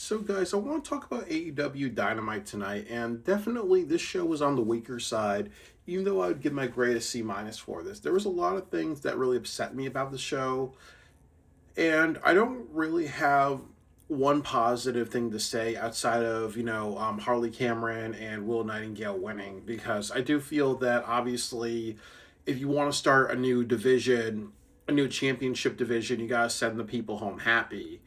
So, guys, I want to talk about AEW Dynamite tonight, and definitely this show was on the weaker side. Even though I would give my grade a C minus for this, there was a lot of things that really upset me about the show, and I don't really have one positive thing to say outside of Harley Cameron and Will Nightingale winning, because I do feel that obviously, if you want to start a new division, a new championship division, you gotta send the people home happy.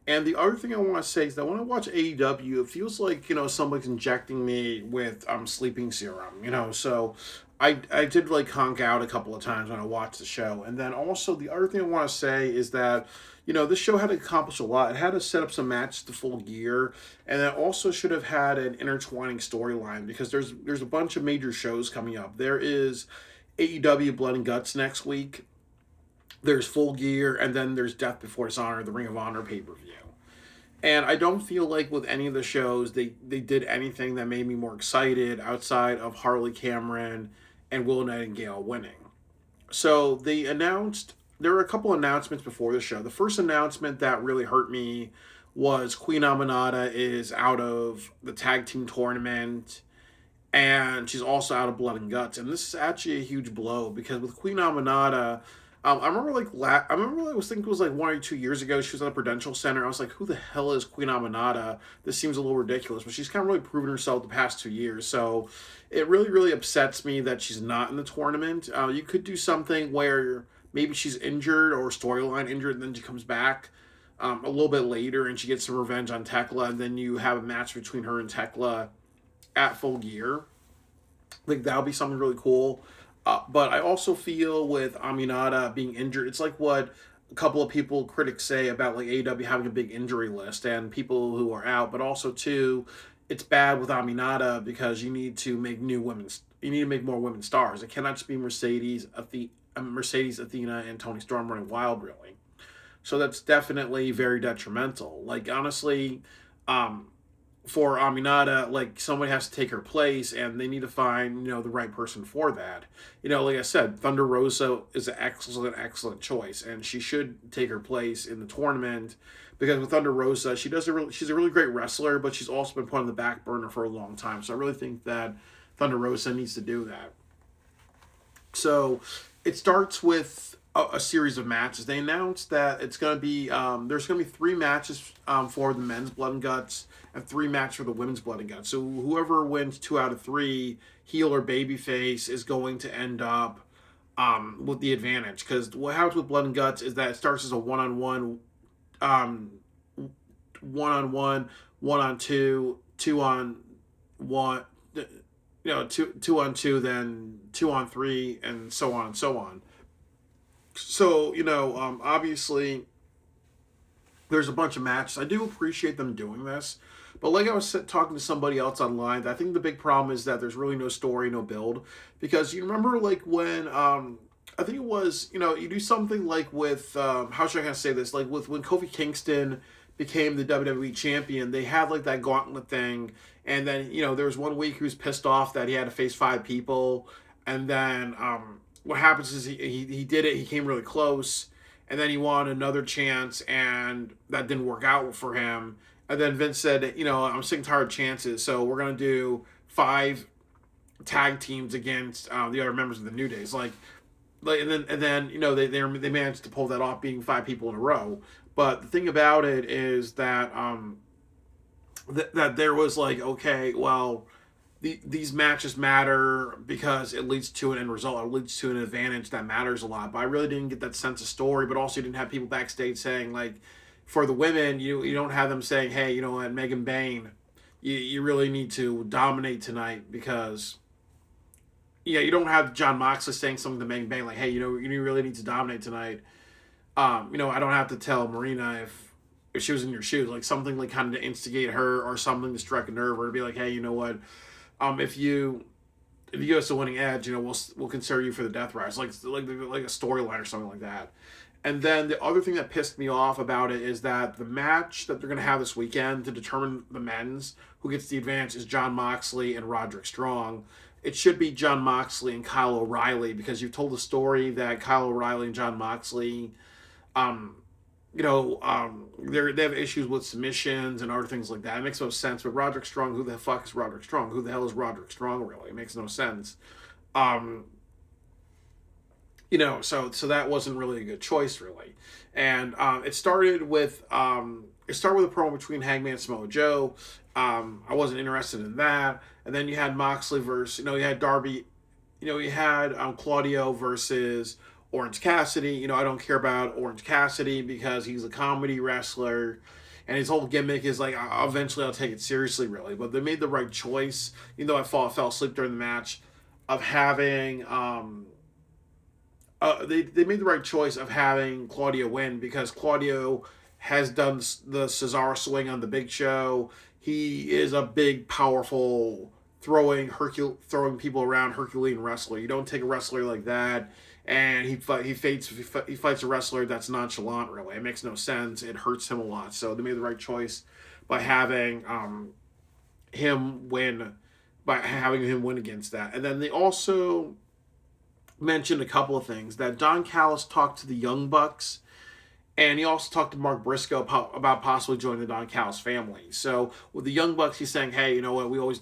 And the other thing I want to say is that when I watch AEW, it feels like someone's injecting me with sleeping serum. So I did like honk out a couple of times when I watched the show. And then also the other thing I want to say is that this show had to accomplish a lot. It had to set up some matches to full gear, and it also should have had an intertwining storyline because there's a bunch of major shows coming up. There is AEW Blood and Guts next week. There's Full Gear, and then there's Death Before Dishonor, the Ring of Honor pay per view. And I don't feel like with any of the shows they did anything that made me more excited outside of Harley Cameron and Will Nightingale winning. So there were a couple announcements before the show. The first announcement that really hurt me was Queen Aminata is out of the tag team tournament, and she's also out of Blood and Guts. And this is actually a huge blow because with Queen Aminata, I remember I remember I was thinking it was like 1 or 2 years ago. She was at the Prudential Center. I was like, who the hell is Queen Aminata? This seems a little ridiculous, but she's kind of really proven herself the past 2 years. So it really upsets me that she's not in the tournament. You could do something where maybe she's injured or storyline injured, and then she comes back a little bit later and she gets some revenge on Tekla, and then you have a match between her and Tekla at Full Gear. Like that would be something really cool. But I also feel with Aminata being injured, it's like what a couple of people critics say about like AEW having a big injury list and people who are out. But also too, it's bad with Aminata because you need to make more women stars. It cannot just be Mercedes, Athena, and Tony Storm running wild, really. So that's definitely very detrimental. Like honestly, um, for Aminata, like somebody has to take her place, and they need to find the right person for that. Like I said, Thunder Rosa is an excellent choice, and she should take her place in the tournament because with Thunder Rosa, she's a really great wrestler, but she's also been put on the back burner for a long time. So I really think that Thunder Rosa needs to do that. So it starts with a series of matches. They announced that it's going to be there's going to be three matches for the men's Blood and Guts and three matches for the women's Blood and Guts. So whoever wins 2 out of 3, heel or babyface, is going to end up with the advantage. Because what happens with Blood and Guts is that it starts as a um, one-on-one, one-on-two, two-on-one, two-on-two, then 2-on-3, and so on and so on. So obviously there's a bunch of matches. I do appreciate them doing this, but like I was talking to somebody else online, I think the big problem is that there's really no story, no build. Because you remember like when I think it was you do something like with how should I kind of say this, like with when Kofi Kingston became the WWE champion, they had like that gauntlet thing, and then there was one week he was pissed off that he had to face 5 people, and then what happens is he did it, he came really close, and then he won another chance, and that didn't work out for him. And then Vince said, I'm sick and tired of chances, so we're gonna do 5 tag teams against the other members of the New Days, and then they managed to pull that off, being 5 people in a row. But the thing about it is that that there was like, okay, well, these matches matter because it leads to an end result. It leads to an advantage that matters a lot. But I really didn't get that sense of story. But also, you didn't have people backstage saying like, for the women, you don't have them saying, hey, what, Megan Bain, you really need to dominate tonight because. Yeah, you don't have John Moxley saying something to Megan Bain like, "Hey, you really need to dominate tonight." I don't have to tell Marina if she was in your shoes, like something like kind of to instigate her or something to strike a nerve or to be like, "Hey, you know what? If you give us a winning edge, we'll consider you for the death rise," like a storyline or something like that. And then the other thing that pissed me off about it is that the match that they're going to have this weekend to determine the men's who gets the advantage is John Moxley and Roderick Strong. It should be John Moxley and Kyle O'Reilly because you've told the story that Kyle O'Reilly and John Moxley um, they have issues with submissions and other things like that. It makes no sense. But Roderick Strong, who the fuck is Roderick Strong? Who the hell is Roderick Strong really? It makes no sense. Um, so that wasn't really a good choice, really. And it started with a promo between Hangman and Samoa Joe. I wasn't interested in that. And then you had Moxley versus, you had Darby, you had Claudio versus Orange Cassidy. I don't care about Orange Cassidy because he's a comedy wrestler. And his whole gimmick is like, eventually I'll take it seriously, really. But they made the right choice, even though I fell asleep during the match, of having they made the right choice of having Claudio win because Claudio has done the Cesaro swing on the Big Show. He is a big, powerful throwing people around Herculean wrestler. You don't take a wrestler like that and he fights a wrestler that's nonchalant. Really, it makes no sense. It hurts him a lot. So they made the right choice by having him win against that. And then they also mentioned a couple of things that Don Callis talked to the Young Bucks, and he also talked to Mark Briscoe about possibly joining the Don Callis family. So with the Young Bucks, he's saying, hey, you know what, we always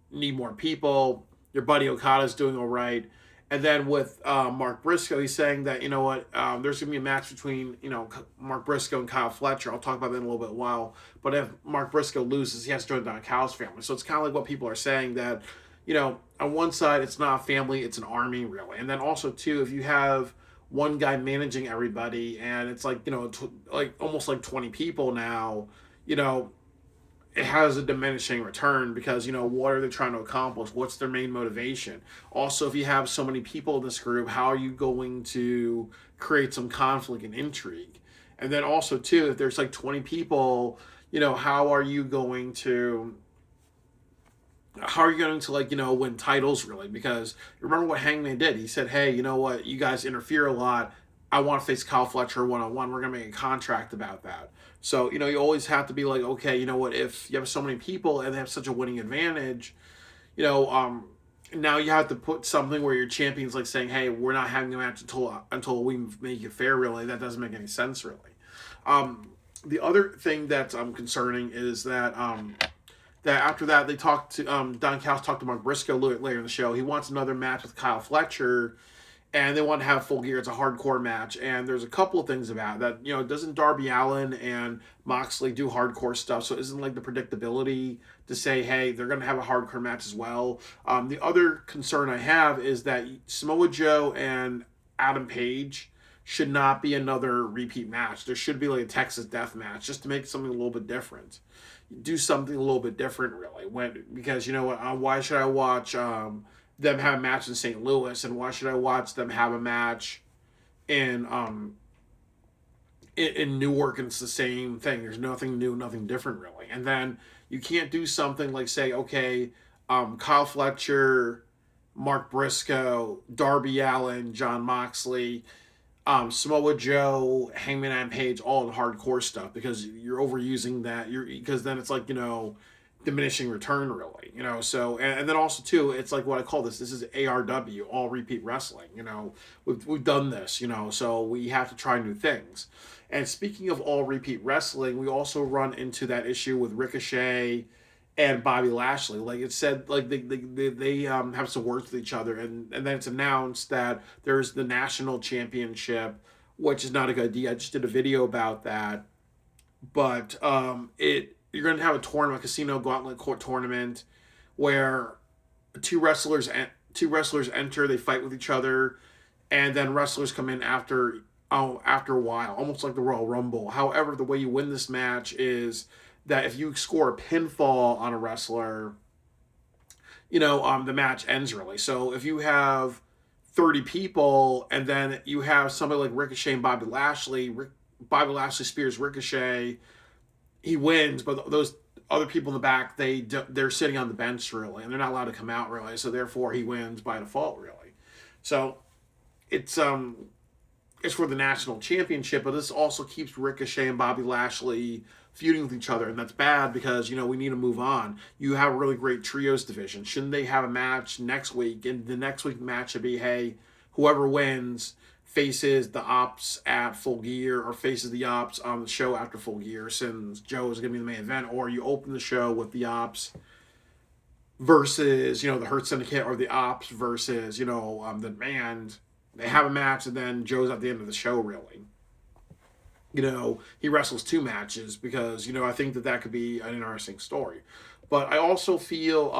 need more people. Your buddy Okada's doing all right. And then with Mark Briscoe, he's saying that, you know what, there's going to be a match between, Mark Briscoe and Kyle Fletcher. I'll talk about that in a little bit while. But if Mark Briscoe loses, he has to join the Don Callis family. So it's kind of like what people are saying that, on one side, it's not a family, it's an army, really. And then also, too, if you have one guy managing everybody and it's like, like almost like 20 people now, it has a diminishing return because, what are they trying to accomplish? What's their main motivation? Also, if you have so many people in this group, how are you going to create some conflict and intrigue? And then also, too, if there's like 20 people, how are you going to win titles, really? Because remember what Hangman did. He said, hey, you know what, you guys interfere a lot. I want to face Kyle Fletcher one-on-one. We're going to make a contract about that. So, you always have to be like, okay, you know what, if you have so many people and they have such a winning advantage, now you have to put something where your champion's like saying, hey, we're not having a match until we make it fair, really. That doesn't make any sense, really. The other thing that's concerning is that that after that they talked to Don Callis talked to Mark Briscoe later in the show. He wants another match with Kyle Fletcher, and they want to have Full Gear. It's a hardcore match, and there's a couple of things about that. Doesn't Darby Allin and Moxley do hardcore stuff? So isn't like the predictability to say, hey, they're going to have a hardcore match as well. The other concern I have is that Samoa Joe and Adam Page should not be another repeat match. There should be like a Texas Death Match just to make something a little bit different. Do something a little bit different, really. Because you know what? Why should I watch them have a match in St. Louis, and why should I watch them have a match in Newark? And it's the same thing. There's nothing new, nothing different, really. And then you can't do something like say, okay, Kyle Fletcher, Mark Briscoe, Darby Allin, John Moxley, Samoa Joe, Hangman Adam Page, all the hardcore stuff, because you're overusing that. Because then it's like, diminishing return, really. So and then also too, it's like what I call this. This is ARW, all repeat wrestling. We've done this. So we have to try new things. And speaking of all repeat wrestling, we also run into that issue with Ricochet and Bobby Lashley. Like it said, like they have some words with each other, and then it's announced that there's the national championship, which is not a good idea. I just did a video about that, but you're going to have a tournament, a casino gauntlet court tournament, where two wrestlers enter, they fight with each other, and then wrestlers come in after a while, almost like the Royal Rumble. However, the way you win this match is that if you score a pinfall on a wrestler, the match ends, really. So if you have 30 people and then you have somebody like Ricochet and Bobby Lashley spears Ricochet, he wins, but those other people in the back, they're sitting on the bench, really, and they're not allowed to come out, really. So therefore, he wins by default, really. So it's for the national championship, but this also keeps Ricochet and Bobby Lashley feuding with each other, and that's bad because we need to move on. You have a really great trios division. Shouldn't they have a match next week? And the next week match should be, hey, whoever wins faces the Ops at Full Gear or faces the Ops on the show after Full Gear, since Joe is going to be the main event, or you open the show with the Ops versus, the Hurt Syndicate, or the Ops versus, the band. They have a match, and then Joe's at the end of the show, really. He wrestles two matches because, I think that could be an interesting story. But I also feel,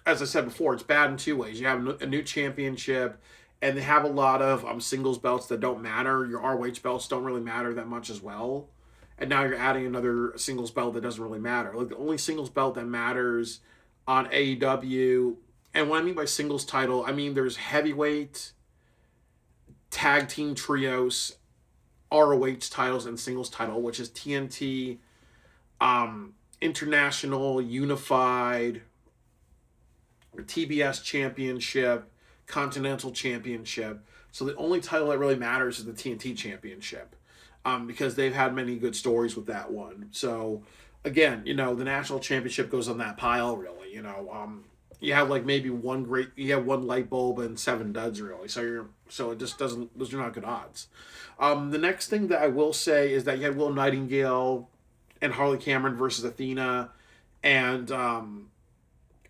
as I said before, it's bad in two ways. You have a new championship, and they have a lot of singles belts that don't matter. Your ROH belts don't really matter that much as well. And now you're adding another singles belt that doesn't really matter. Like, the only singles belt that matters on AEW, and what I mean by singles title, I mean there's heavyweight, tag team trios, ROH titles, and singles title, which is TNT, International, Unified, TBS Championship, Continental Championship. So the only title that really matters is the TNT Championship, because they've had many good stories with that one. So again, the national championship goes on that pile, really. You have like maybe you have one light bulb and 7 duds, really. So it just doesn't. Those are not good odds. The next thing that I will say is that you had Will Nightingale and Harley Cameron versus Athena and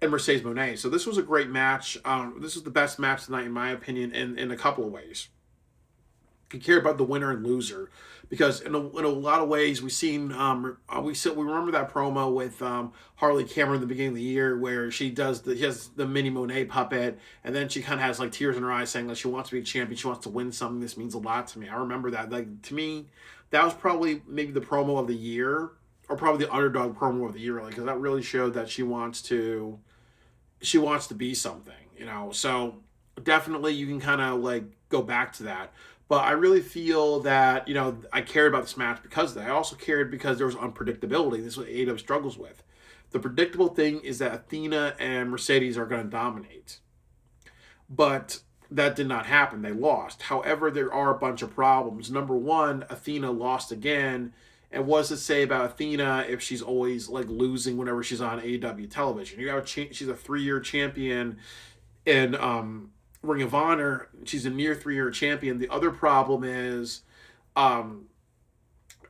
Mercedes Moné. So this was a great match. This was the best match tonight, in my opinion, in a couple of ways. You care about the winner and loser, because in a lot of ways we remember that promo with Harley Cameron at the beginning of the year where she has the mini Monet puppet, and then she kind of has like tears in her eyes saying that she wants to be a champion, she wants to win something. This means a lot to me. I remember that. Like, to me, that was probably maybe the promo of the year, or probably the underdog promo of the year, because that really showed that she wants to be something. So definitely you can kind of like go back to that. But I really feel that, I cared about this match because of that. I also cared because there was unpredictability. This is what AEW struggles with. The predictable thing is that Athena and Mercedes are going to dominate. But that did not happen. They lost. However, there are a bunch of problems. Number one, Athena lost again. And what does it say about Athena if she's always like losing whenever she's on AEW television? She's a 3-year champion in Ring of Honor. She's a near 3-year champion. The other problem is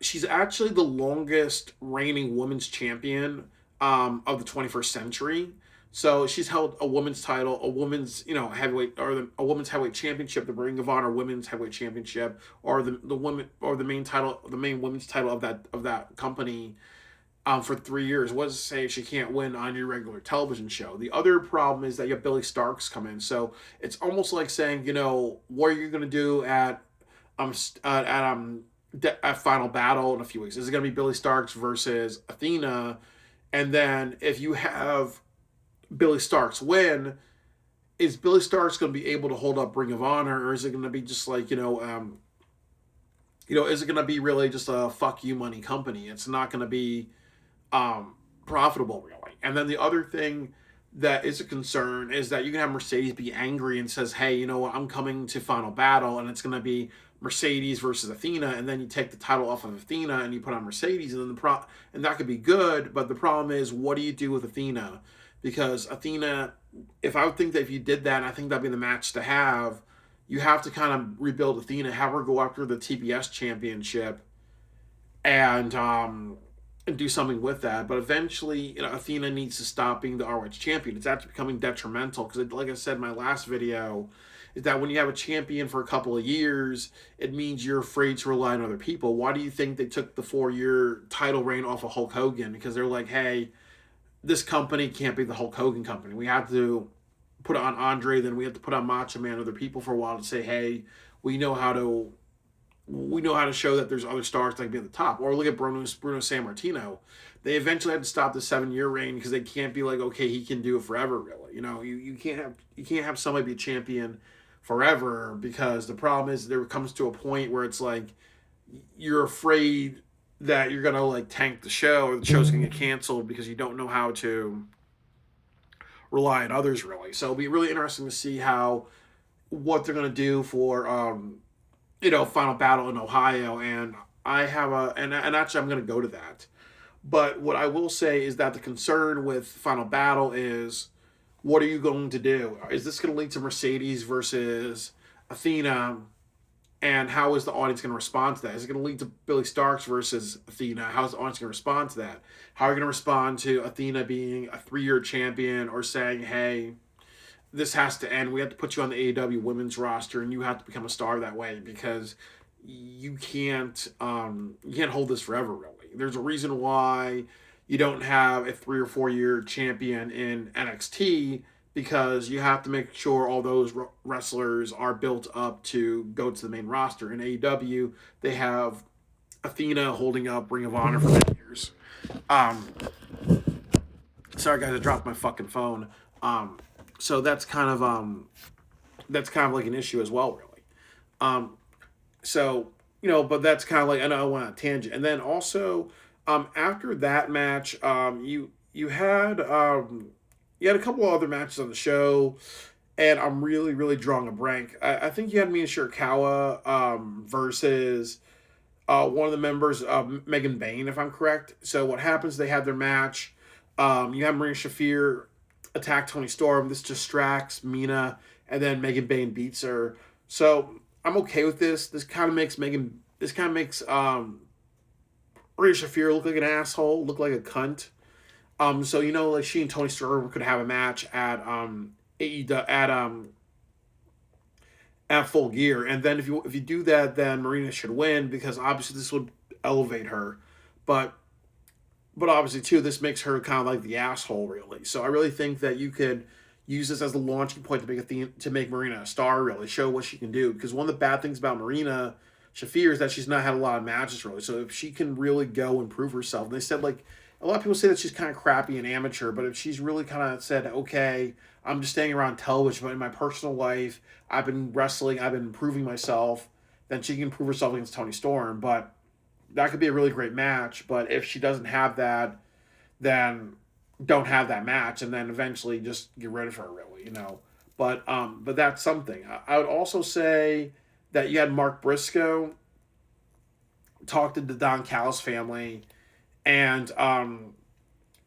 she's actually the longest reigning women's champion of the 21st century. So she's held a women's title, a women's heavyweight, or a women's heavyweight championship, the Ring of Honor women's heavyweight championship, or the women, or the main women's title of that company for 3 years. What does it say she can't win on your regular television show? The other problem is that you have Billy Starks come in. So it's almost like saying, what are you going to do at Final Battle in a few weeks? Is it going to be Billy Starks versus Athena? And then if you have Billy Starks win, is Billy Starks going to be able to hold up Ring of Honor, or is it going to be just like, is it going to be really just a fuck you money company? It's not going to be profitable, really. And then the other thing that is a concern is that you can have Mercedes be angry and says, hey, you know what, I'm coming to Final Battle, and it's going to be Mercedes versus Athena, and then you take the title off of Athena and you put on Mercedes, and then and that could be good, but the problem is, what do you do with Athena? Because Athena, if you did that, and I think that'd be the match to have, you have to kind of rebuild Athena, have her go after the TBS championship, and do something with that. But eventually, Athena needs to stop being the ROH champion. It's actually becoming detrimental, because like I said in my last video, is that when you have a champion for a couple of years, it means you're afraid to rely on other people. Why do you think they took the 4-year title reign off of Hulk Hogan? Because they're like, hey, this company can't be the Hulk Hogan company. We have to put on Andre, then we have to put on Macho Man, other people for a while to say, hey, we know how to show that there's other stars that can be at the top. Or look at Bruno Sammartino. They eventually had to stop the 7-year reign because they can't be like, okay, he can do it forever, really. You can't have somebody be a champion forever, because the problem is there comes to a point where it's like you're afraid that you're gonna like tank the show, or the show's gonna get canceled because you don't know how to rely on others, really. So it'll be really interesting to see what they're gonna do for Final Battle in Ohio, and I have and actually I'm gonna go to that. But what I will say is that the concern with Final Battle is, what are you going to do? Is this going to lead to Mercedes versus Athena And how is the audience going to respond to that? Is it going to lead to Billy Starks versus Athena? How is the audience going to respond to that? How are you going to respond to Athena being a 3-year champion or saying, hey, this has to end. We have to put you on the AEW women's roster, and you have to become a star that way because you can't hold this forever. Really, there's a reason why you don't have a 3 or 4 year champion in NXT because you have to make sure all those wrestlers are built up to go to the main roster. In AEW, they have Athena holding up Ring of Honor for many years. Um, Sorry, guys, I dropped my fucking phone. So that's kind of like an issue as well, really. Um, so but that's kind of like I know I went on a tangent, and then also after that match, you had a couple of other matches on the show, and I'm really really drawing a blank. I think you had Mina Shirakawa versus one of the members of Megan Bain, if I'm correct. So what happens? They have their match. You have Marina Shafir attack Tony Storm. This distracts Mina, and then Megan Bain beats her. So I'm okay with this. This kind of makes Marina Shafir look like an asshole, look like a cunt. So like she and Tony Storm could have a match at Full Gear, and then if you do that, then Marina should win because obviously this would elevate her, but obviously too this makes her kind of like the asshole really. So I really think that you could use this as the launching point to make Marina a star, really show what she can do. Because one of the bad things about Marina Shafir is that she's not had a lot of matches really. So if she can really go and prove herself, and they said like a lot of people say that she's kind of crappy and amateur, but if she's really kind of said, okay, I'm just staying around television, but in my personal life, I've been wrestling, I've been improving myself, then she can prove herself against Tony Storm. But that could be a really great match. But if she doesn't have that, then don't have that match, and then eventually just get rid of her, really. But that's something. I would also say that you had Mark Briscoe talk to the Don Callis family, and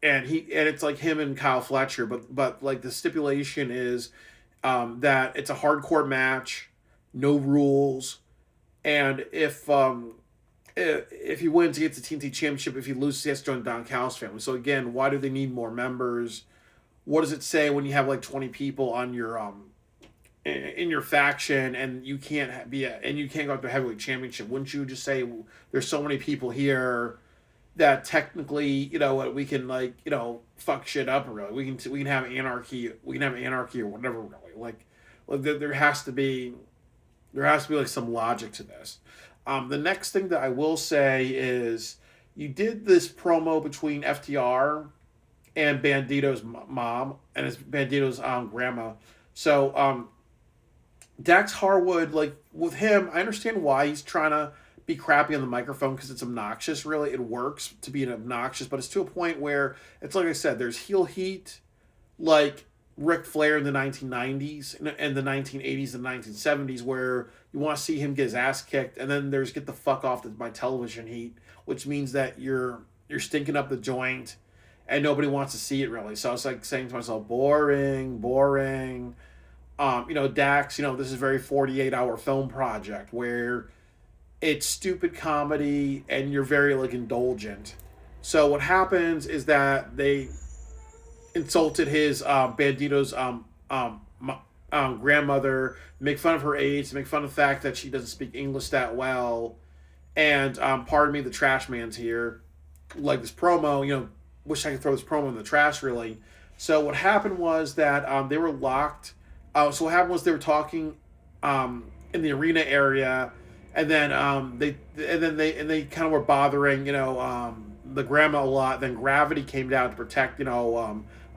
it's like him and Kyle Fletcher, but like the stipulation is that it's a hardcore match, no rules, and if he wins, he gets the TNT Championship. If he loses, he has to join the Don Callis family. So again, why do they need more members? What does it say when you have like 20 people on your in your faction and you can't and you can't go up to heavyweight championship? Wouldn't you just say there's so many people here that technically we can fuck shit up, really? We can have anarchy. We can have anarchy or whatever, really. Like there has to be like some logic to this. The next thing that I will say is you did this promo between FTR and Bandito's mom and his Bandito's grandma. So Dax Harwood, like with him, I understand why he's trying to be crappy on the microphone because it's obnoxious. Really, it works to be an obnoxious, but it's to a point where it's like I said, there's heel heat, like Ric Flair in the 1990s and the 1980s and 1970s, where you want to see him get his ass kicked, and then there's get the fuck off my television heat, which means that you're stinking up the joint, and nobody wants to see it, really. So I was like saying to myself, boring. Dax, this is a very 48-hour film project where it's stupid comedy and you're very like indulgent. So what happens is that they insulted his Bandito's grandmother, make fun of her age, make fun of the fact that she doesn't speak English that well, and pardon me, the trash man's here. Like this promo, wish I could throw this promo in the trash, really. So what happened was that they were locked. So what happened was they were talking in the arena area, and then they kind of were bothering the grandma a lot. Then Gravity came down to protect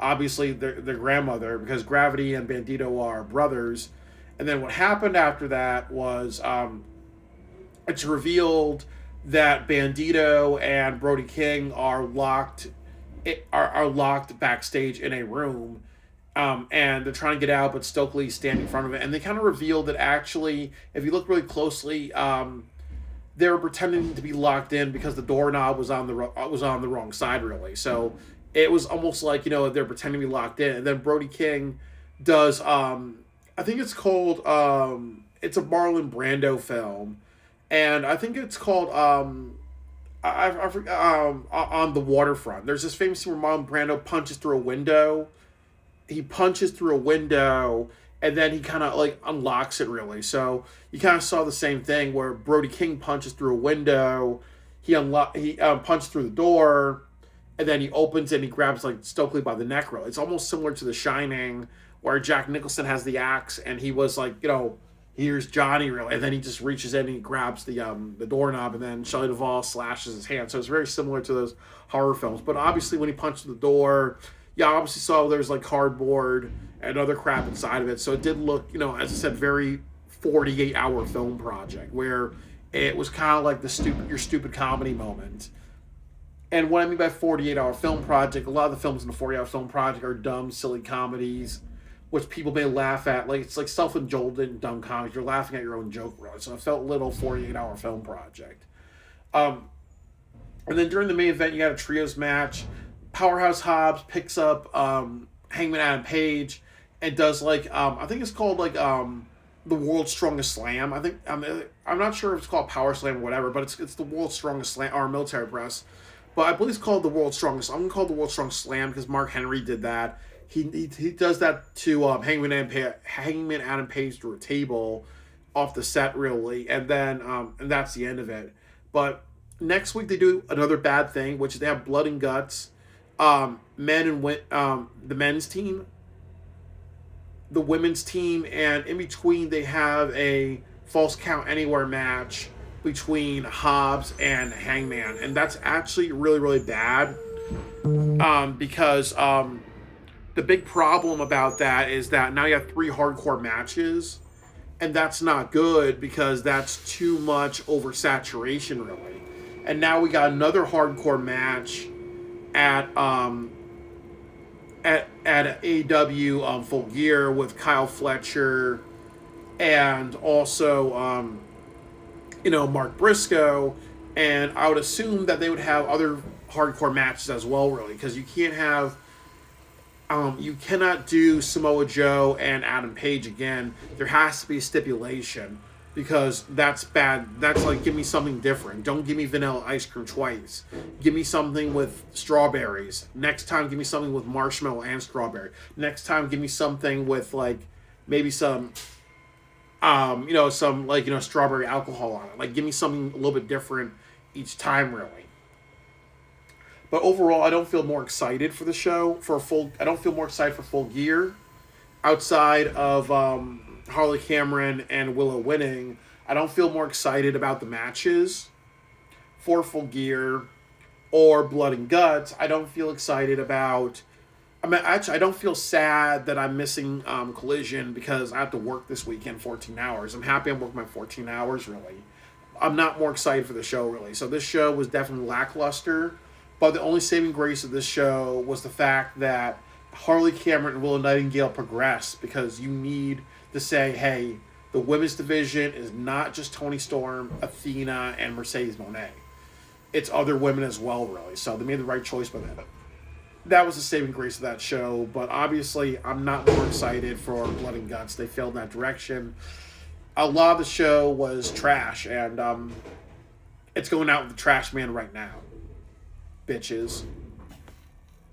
obviously their grandmother, because Gravity and Bandito are brothers. And then what happened after that was it's revealed that Bandito and Brody King are locked backstage in a room, and they're trying to get out, but Stokely's standing in front of it. And they kind of revealed that actually, if you look really closely, they were pretending to be locked in because the doorknob was on the wrong side, really. So it was almost like they're pretending to be locked in. And then Brody King does I think it's called it's a Marlon Brando film, and I think it's called I forget, on the waterfront. There's this famous scene where Marlon Brando punches through a window. He punches through a window, and then he kind of like unlocks it really. So you kind of saw the same thing where Brody King punches through a window. He punches through the door, and then he opens it and he grabs like Stokely by the neck. Really, it's almost similar to The Shining, where Jack Nicholson has the axe and he was like, here's Johnny really, and then he just reaches in and he grabs the doorknob, and then Shelley Duvall slashes his hand. So it's very similar to those horror films. But obviously, when he punched the door, yeah, I obviously saw there's like cardboard and other crap inside of it. So it did look, as I said, very 48-hour film project where it was kind of like your stupid comedy moment. And what I mean by 48-hour film project, a lot of the films in the 48-hour film project are dumb, silly comedies, which people may laugh at. Like, it's like self-indulgent, dumb comedy. You're laughing at your own joke, really. So it felt little 48-hour film project. And then during the main event, you got a trios match. Powerhouse Hobbs picks up Hangman Adam Page and does like I think it's called like the World's Strongest Slam. I think I'm not sure if it's called Power Slam or whatever, but it's the World's Strongest Slam or military press. But I believe it's called the World's Strongest. I'm gonna call it the World's Strongest Slam because Mark Henry did that. He does that to Hangman Adam Page through a table off the set really, and then and that's the end of it. But next week they do another bad thing, which is they have Blood and Guts. The men's team, the women's team, and in between they have a False Count Anywhere match between Hobbs and Hangman, and that's actually really, really bad because the big problem about that is that now you have 3 hardcore matches, and that's not good because that's too much oversaturation really. And now we got another hardcore match at AEW Full Gear with Kyle Fletcher and also Mark Briscoe, and I would assume that they would have other hardcore matches as well really, because you can't have you cannot do Samoa Joe and Adam Page again. There has to be a stipulation because that's bad. That's like, give me something different. Don't give me vanilla ice cream twice. Give me something with strawberries. Next time, give me something with marshmallow and strawberry. Next time, give me something with like maybe some, strawberry alcohol on it. Like, give me something a little bit different each time, really. But overall, I don't feel more excited for the show. I don't feel more excited for Full Gear outside of Harley Cameron and Willow winning. I don't feel more excited about the matches for Full Gear or Blood and Guts. I don't feel excited about. I don't feel sad that I'm missing Collision because I have to work this weekend 14 hours. I'm happy I'm working my 14 hours, really. I'm not more excited for the show, really. So this show was definitely lackluster. But the only saving grace of this show was the fact that Harley Cameron and Willow Nightingale progressed, because you need to say, hey, the women's division is not just Toni Storm, Athena, and Mercedes Moné. It's other women as well, really. So they made the right choice by that. That was the saving grace of that show. But obviously, I'm not more excited for Blood and Guts. They failed in that direction. A lot of the show was trash, and it's going out with the trash man right now. Bitches.